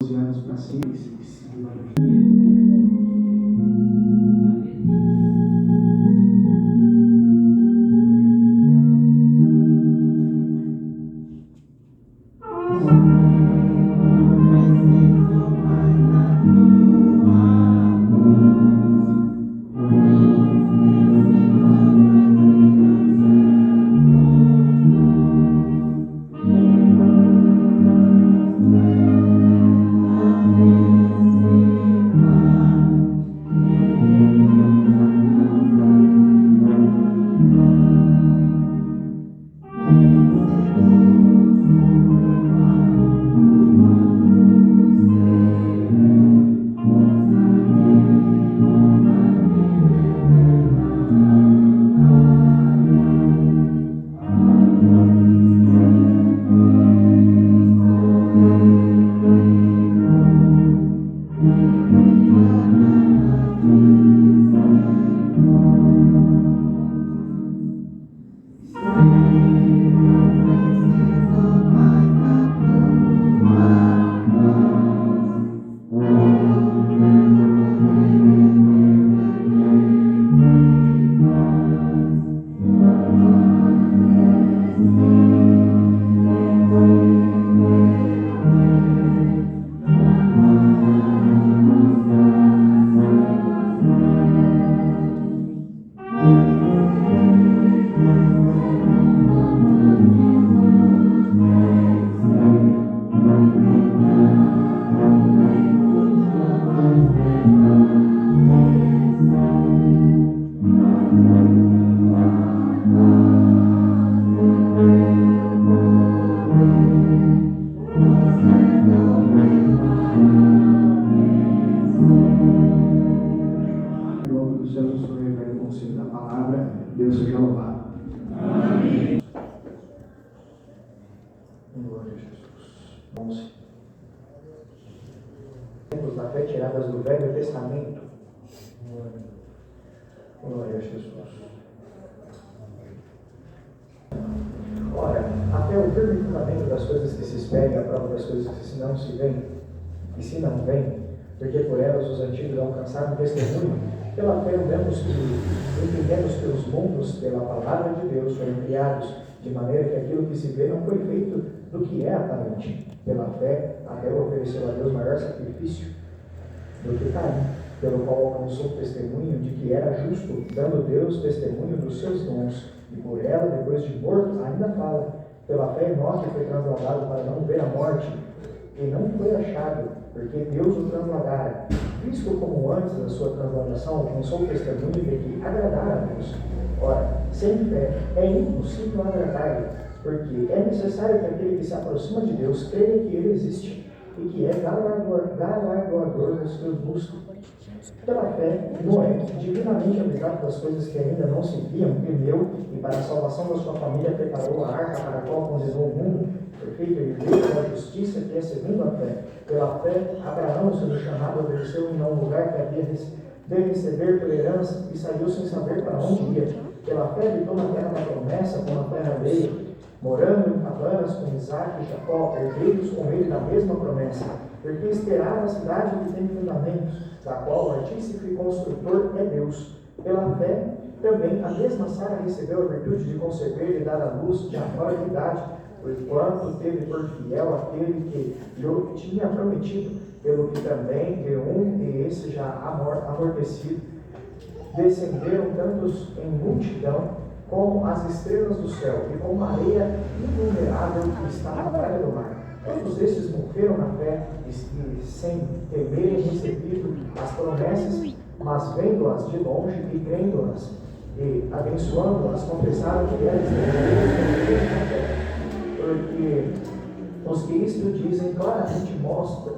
anos para cima. Deus seja louvado. Amém. Glória a Jesus. 11. Tempos da fé tiradas do Velho Testamento. Glória a Jesus. Ora, até o firme fundamento das coisas que se esperam e a prova das coisas que não se veem, e se não veem, porque por elas os antigos alcançaram testemunho. Pela fé entendemos que os mundos, pela palavra de Deus, foram criados, de maneira que aquilo que se vê não foi feito do que é aparente. Pela fé, até ofereceu a Deus maior sacrifício do que Caim, pelo qual alcançou testemunho de que era justo, dando Deus testemunho dos seus dons, e por ela, depois de morto, ainda fala. Pela fé, Enoque foi trasladado para não ver a morte, e não foi achado, porque Deus o trasladara, visto como antes da sua transladação alcançou o testemunho de que agradara a Deus. Ora, sem fé é impossível agradar-lhe, porque é necessário que aquele que se aproxima de Deus creia que ele existe e que é galardoador dos que o buscam. Pela fé, Noé, divinamente habilitado das coisas que ainda não se viam, temeu e para a salvação da sua família preparou a arca para a qual convidou o mundo, perfeito herdeiro da justiça que é segundo a fé. Pela fé, Abraão, sendo chamado, obedeceu em um lugar que havia de receber por herança e saiu sem saber para onde ia. Pela fé, habitou na terra da promessa, como a terra alheia, morando em cabanas com Isaac e Jacó, herdeiros com ele da mesma promessa, porque esperava a cidade que tem fundamentos, da qual o artífice e construtor é Deus. Pela fé, também a mesma Sara recebeu a virtude de conceber e dar à luz de agora de idade, porquanto teve por fiel aquele que lhe tinha prometido, pelo que também de e esse já amortecido, descenderam tantos em multidão, como as estrelas do céu, e como a areia inumerável que está na praia do mar. Todos esses morreram na fé, e sem temerem recebido as promessas, mas vendo-as de longe e crendo-as, e abençoando-as, confessaram que eles na fé. Porque os que isto dizem claramente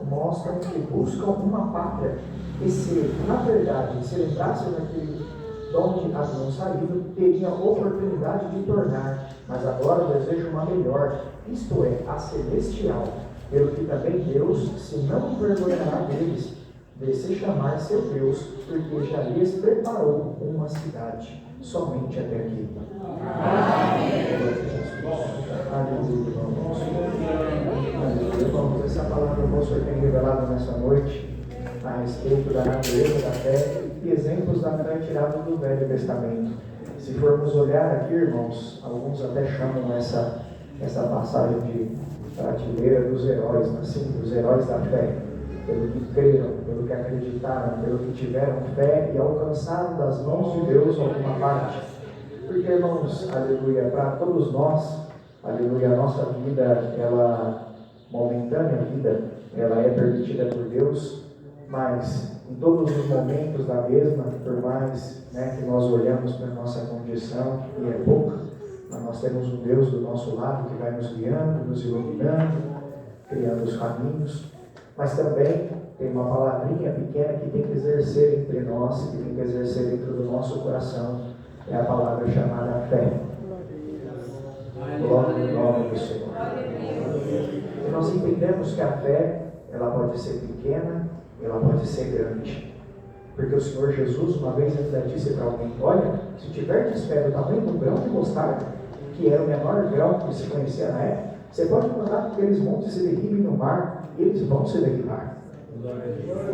mostram que buscam uma pátria, e se, na verdade, se lembrassem daquele de onde haviam saído, teriam oportunidade de tornar, mas agora desejam uma melhor, isto é, a celestial, pelo que também Deus se não envergonhará deles, de se chamar seu Deus, porque já lhes preparou uma cidade, somente até aqui. Aleluia, vamos. Aleluia, vamos. Essa palavra que o Senhor tem revelado nessa noite, a respeito da natureza da fé e exemplos da fé tirados do Velho Testamento. Se formos olhar aqui, irmãos, alguns até chamam essa passagem de prateleira dos heróis, assim, dos heróis da fé, pelo que creram, pelo que acreditaram, pelo que tiveram fé e alcançaram das mãos de Deus alguma parte. Porque, irmãos, aleluia, para todos nós, aleluia, a nossa vida, ela, momentânea vida, ela é permitida por Deus, mas em todos os momentos da mesma, por mais que nós olhamos para a nossa condição, e é pouca, mas nós temos um Deus do nosso lado que vai nos guiando, nos iluminando, criando os caminhos, mas também tem uma palavrinha pequena que tem que exercer entre nós, que tem que exercer dentro do nosso coração, é a palavra chamada fé. Glória ao nome do Senhor. E nós entendemos que a fé, ela pode ser pequena, ela pode ser grande. Porque o Senhor Jesus uma vez ainda disse para alguém: olha, se tiverdes fé do tamanho do grão de mostarda, que era o menor grão que se conhecia na época, você pode mandar que aqueles montes se derribem no mar, e eles vão se derribar.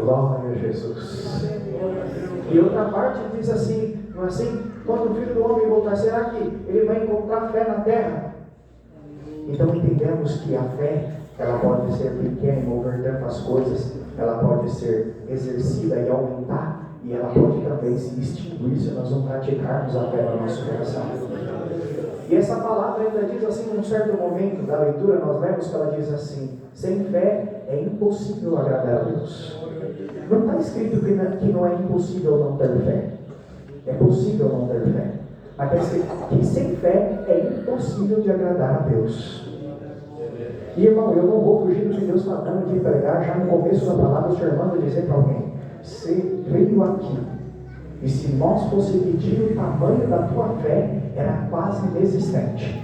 Glória a Jesus. E outra parte diz assim, não é assim? Quando o Filho do Homem voltar, será que ele vai encontrar fé na terra? Então entendemos que a fé, ela pode ser pequena e mover tantas coisas, ela pode ser exercida e aumentar, e ela pode também se extinguir se nós não praticarmos a fé no nosso coração. E essa palavra ainda diz assim, num certo momento da leitura, nós lemos que ela diz assim: sem fé é impossível agradar a Deus. Não está escrito que não é impossível não ter fé. É possível não ter fé. Mas está escrito que sem fé é impossível de agradar a Deus. E irmão, eu não vou fugir do que Deus está dando de pregar. Já no começo da palavra, o Senhor manda dizer para alguém: você veio aqui, e se nós fosse medir o tamanho da tua fé, era quase inexistente.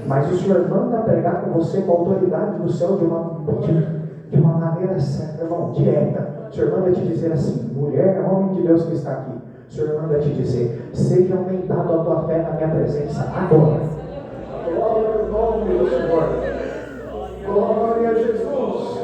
Mas o Senhor manda pregar com você com a autoridade do céu de uma maneira, irmão, direta. O Senhor manda te dizer assim: mulher, homem de Deus que está aqui, o Senhor manda te dizer: seja aumentado a tua fé na minha presença agora. Glória ao nome do Senhor. Glória a Jesus.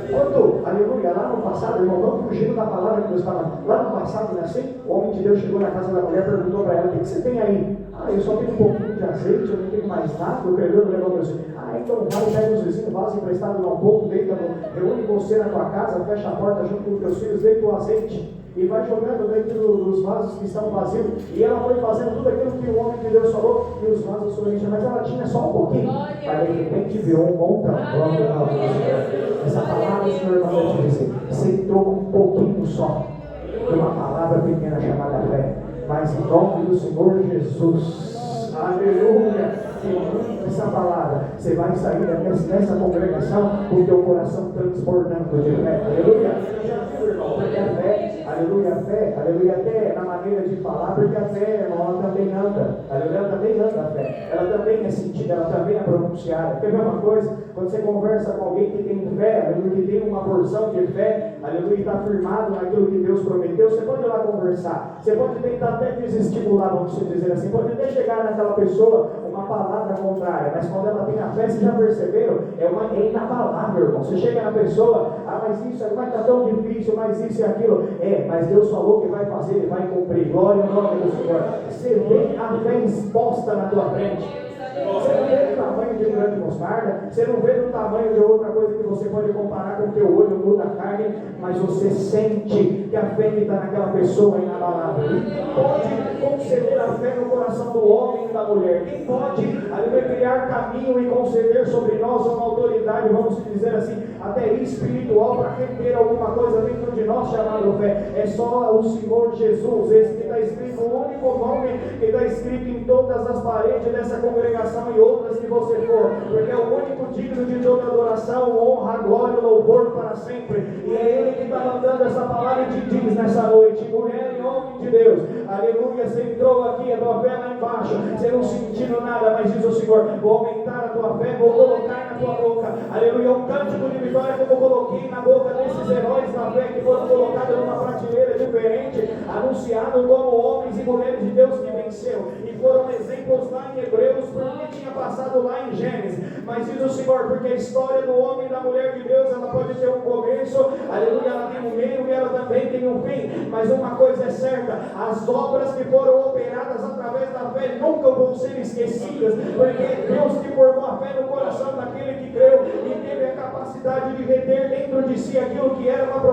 Quando, aleluia, lá no passado, irmão, não fugindo da palavra que Deus estava. Lá no passado, não é assim? O homem de Deus chegou na casa da mulher, perguntou para ela: o que você tem aí? Ah, eu só tenho um pouquinho de azeite, eu não tenho mais nada. O credor levou para você: ah, então vai, pega os vizinhos, vaso emprestado lá um pouco, deita, reúne você na tua casa, fecha a porta junto com os teus filhos, deita o azeite e vai jogando dentro dos vasos que estão vazios. E ela foi fazendo tudo aquilo que o homem de Deus falou, e os vasos foram enchendo, mas ela tinha só um pouquinho. Mas de repente viu um montão. Essa palavra o Senhor manda te dizer: você entrou com um pouquinho só de uma palavra pequena chamada fé, mas em nome do Senhor Jesus, aleluia, essa palavra, você vai sair dessa congregação com o teu coração transbordando de fé, aleluia. Porque a fé, aleluia, até na maneira de falar, porque a fé, irmão, ela também anda, aleluia, ela também anda a fé, ela também é sentida, ela também é pronunciada. Quer ver uma coisa? Quando você conversa com alguém que tem fé, aleluia, que tem uma porção de fé, aleluia, e está firmado naquilo que Deus prometeu, você pode ir lá conversar, você pode tentar até desestimular, vamos dizer assim, pode até chegar naquela pessoa uma palavra contrária, mas quando ela tem a fé, vocês já perceberam, é inabalável, irmão. Você chega na pessoa: ah, mas isso vai estar tão difícil, mas isso e aquilo, mas Deus falou que vai fazer, Ele vai cumprir. Glória ao nome do Senhor. Você vê a fé exposta na tua frente. Você não vê do tamanho de um grão de mostarda, você não vê do tamanho de outra coisa que você pode comparar com o teu olho nu da carne, mas você sente que a fé que está naquela pessoa é inabalável. E quem pode conceder a fé no coração do homem e da mulher? Quem pode criar caminho e conceder sobre nós uma autoridade, vamos dizer assim, até espiritual, para reter alguma coisa dentro de nós chamado fé? É só o Senhor Jesus, esse que está escrito, o único nome que está escrito em todas as paredes dessa congregação e outras que você for, porque é o único digno de toda adoração, honra, glória e louvor para sempre. E é Ele que está mandando essa palavra e te diz nessa noite: mulher e homem de Deus, aleluia, você entrou aqui, a tua fé lá embaixo, você não sentiu nada, mas diz o Senhor: vou aumentar a tua fé, vou colocar na tua boca, aleluia, um cântico de vitória como eu coloquei na boca desses esses heróis da fé que foram colocados numa prateleira diferente, anunciados como homens e mulheres de Deus que venceu, e foram exemplos lá em Hebreus, porque tinha passado lá em Gênesis. Mas diz o Senhor, porque a história do homem e da mulher de Deus, ela pode ter um começo, aleluia, ela tem um meio e ela também tem um fim. Mas uma coisa é certa: as obras que foram operadas através da fé nunca vão ser esquecidas, porque Deus que formou a fé no coração daquele que creu e teve a capacidade de reter dentro de si aquilo que era uma